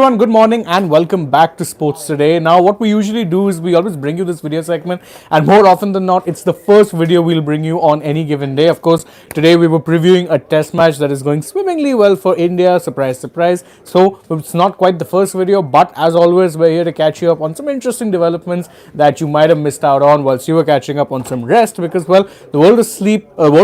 everyone, good morning and welcome back to Sports Today. Now, what we usually do is we always bring you this video segment, and more often than not, it's the first video we'll bring you on any given day. Of course, today we were previewing a test match that is going swimmingly well for India. Surprise, surprise. So, it's not quite the first video, but as always, we're here to catch you up on some interesting developments that you might have missed out on whilst you were catching up on some rest because, well, the world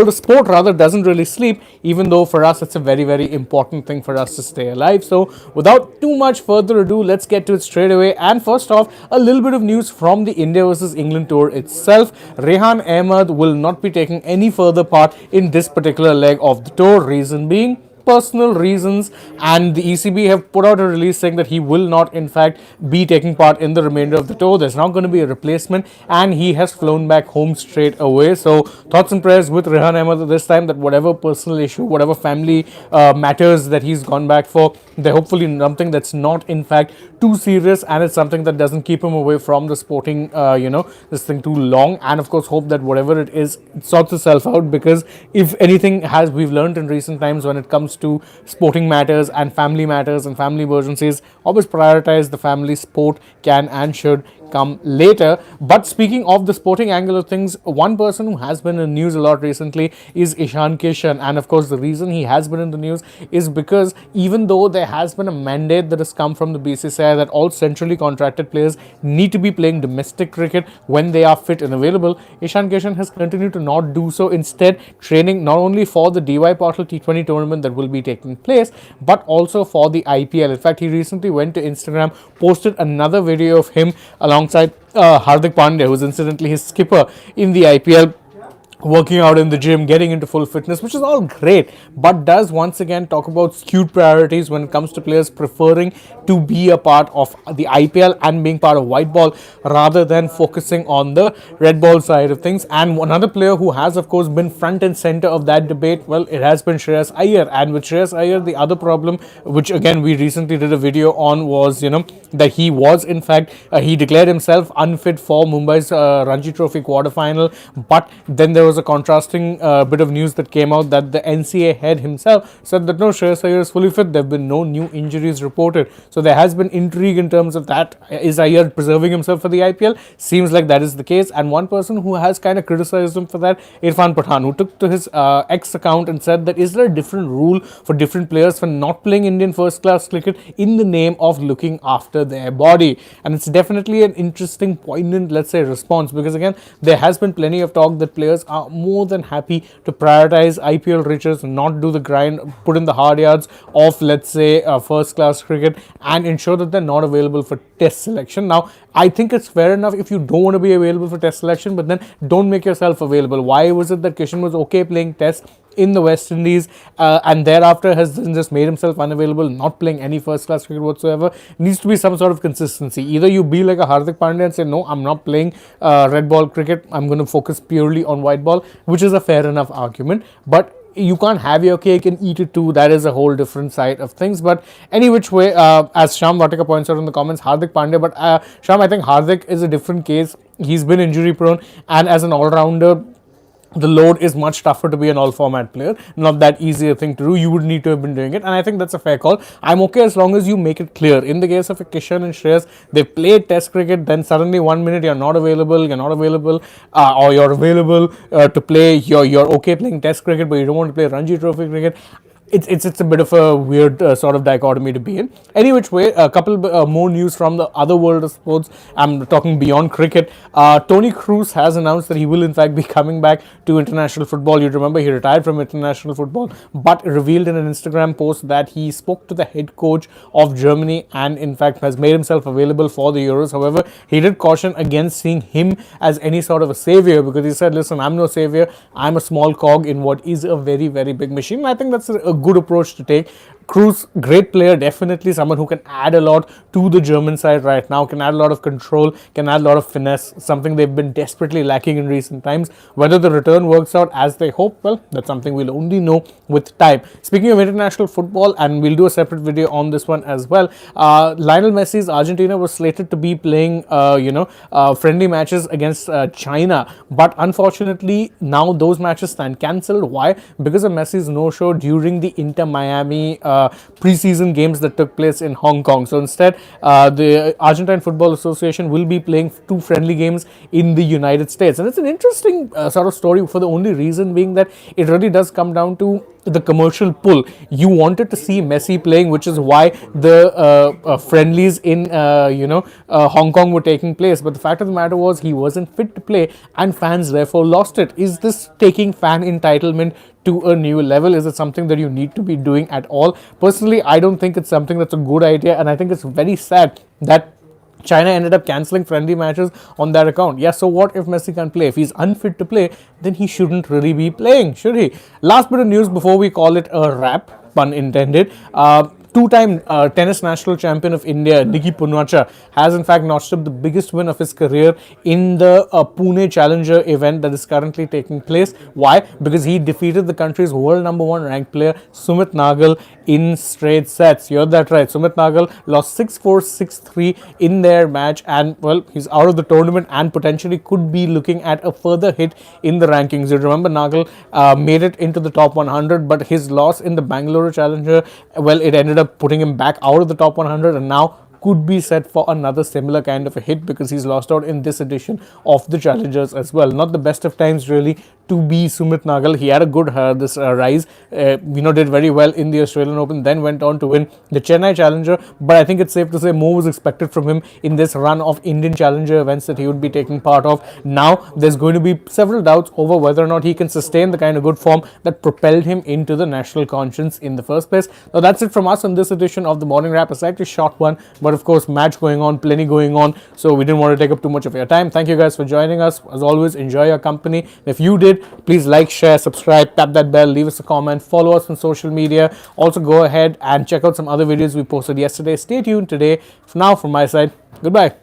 of sport rather doesn't really sleep, even though for us it's a very, very important thing for us to stay alive. So, without too much further ado, let's get to it straight away. And first off, a little bit of news from the India versus England tour itself. Rehan Ahmed will not be taking any further part in this particular leg of the tour. Reason being, personal reasons, and the ECB have put out a release saying that he will not in fact be taking part in the remainder of the tour. There's not going to be a replacement and he has flown back home straight away. So thoughts and prayers with Rehan Ahmed this time, that whatever personal issue, whatever family matters that he's gone back for, they're hopefully something that's not in fact too serious, and it's something that doesn't keep him away from the sporting this thing too long. And of course hope that whatever it is, it sorts itself out, because if anything has we've learned in recent times when it comes to sporting matters and family emergencies, always prioritize the family. Sport can and should come later. But speaking of the sporting angle of things, one person who has been in the news a lot recently is Kishan. And of course the reason he has been in the news is because even though there has been a mandate that has come from the BCCI that all centrally contracted players need to be playing domestic cricket when they are fit and available, Kishan has continued to not do so, instead training not only for the DY Patil T20 tournament that will be taking place, but also for the IPL. In fact, he recently went to Instagram, posted another video of him alongside Hardik Pandya, who's incidentally his skipper in the IPL, working out in the gym, getting into full fitness, which is all great, but does once again talk about skewed priorities when it comes to players preferring to be a part of the IPL and being part of white ball rather than focusing on the red ball side of things. And another player who has of course been front and center of that debate, well, it has been Shreyas Iyer. And with Shreyas Iyer, the other problem, which again we recently did a video on, was that he was in fact he declared himself unfit for Mumbai's Ranji Trophy quarterfinal, but then there was a contrasting bit of news that came out that the NCA head himself said that no, Shreyas Iyer is fully fit. There have been no new injuries reported. So there has been intrigue in terms of that. Is Iyer preserving himself for the IPL? Seems like that is the case. And one person who has kind of criticized him for that, Irfan Pathan, who took to his X account and said that is there a different rule for different players for not playing Indian first class cricket in the name of looking after their body? And it's definitely an interesting, poignant, let's say, response, because again there has been plenty of talk that players are more than happy to prioritize IPL riches, not do the grind, put in the hard yards of, let's say, first class cricket, and ensure that they're not available for test selection. Now, I think it's fair enough if you don't want to be available for test selection, but then don't make yourself available. Why was it that Kishan was okay playing test in the West Indies and thereafter has just made himself unavailable, not playing any first class cricket whatsoever? Needs to be some sort of consistency. Either you be like a Hardik Pandya and say, no, I'm not playing red ball cricket, I'm going to focus purely on white ball, which is a fair enough argument, but you can't have your cake and eat it too. That is a whole different side of things. But any which way, as Sham Vatika points out in the comments, Hardik Pandya, but Sham, I think Hardik is a different case. He's been injury prone, and as an all-rounder, the load is much tougher to be an all-format player. Not that easy a thing to do. You would need to have been doing it, and I think that's a fair call. I'm okay as long as you make it clear. In the case of Kishan and Shreyas, they played test cricket, then suddenly 1 minute you're not available, or you're available to play, you're okay playing test cricket, but you don't want to play Ranji Trophy cricket. It's a bit of a weird sort of dichotomy to be in. Any which way, a couple more news from the other world of sports. I'm talking beyond cricket. Tony Cruz has announced that he will in fact be coming back to international football. You remember he retired from international football, but revealed in an Instagram post that he spoke to the head coach of Germany and in fact has made himself available for the Euros. However, he did caution against seeing him as any sort of a savior, because he said, listen, I'm no savior. I'm a small cog in what is a very, very big machine. And I think that's a good approach to take. Cruz, great player, definitely someone who can add a lot to the German side right now, can add a lot of control, can add a lot of finesse, something they've been desperately lacking in recent times. Whether the return works out as they hope, well, that's something we'll only know with time. Speaking of international football, and we'll do a separate video on this one as well, Lionel Messi's Argentina was slated to be playing, friendly matches against China, but unfortunately now those matches stand cancelled. Why? Because of Messi's no-show during the Inter Miami preseason games that took place in Hong Kong. So instead, the Argentine Football Association will be playing 2 friendly games in the United States. And it's an interesting sort of story, for the only reason being that it really does come down to the commercial pull. You wanted to see Messi playing, which is why the friendlies in Hong Kong were taking place. But the fact of the matter was he wasn't fit to play, and fans therefore lost it. Is this taking fan entitlement to a new level? Is it something that you need to be doing at all? Personally, I don't think it's something that's a good idea, and I think it's very sad that China ended up cancelling friendly matches on that account. Yeah, so what if Messi can't play? If he's unfit to play, then he shouldn't really be playing, should he? Last bit of news before we call it a wrap, pun intended. Two-time tennis national champion of India, Nikki Punwacha, has in fact notched up the biggest win of his career in the Pune Challenger event that is currently taking place. Why? Because he defeated the country's world number 1 ranked player, Sumit Nagal, in straight sets. You heard that right. Sumit Nagal lost 6-4, 6-3 in their match, and well, he's out of the tournament and potentially could be looking at a further hit in the rankings. You remember Nagal made it into the top 100, but his loss in the Bangalore Challenger, well, it ended up putting him back out of the top 100, and now could be set for another similar kind of a hit because he's lost out in this edition of the Challengers as well. Not the best of times really to be Sumit Nagal. He had a good rise, did very well in the Australian Open, then went on to win the Chennai Challenger, but I think it's safe to say more was expected from him in this run of Indian Challenger events that he would be taking part of. Now there's going to be several doubts over whether or not he can sustain the kind of good form that propelled him into the national conscience in the first place. Now that's it from us on this edition of the Morning Wrap. A slightly short one, but of course match going on, plenty going on, so we didn't want to take up too much of your time. Thank you guys for joining us. As always, enjoy your company. If you did, please like, share, subscribe, tap that bell, leave us a comment, follow us on social media. Also go ahead and check out some other videos we posted yesterday. Stay tuned today. For now, from my side, goodbye.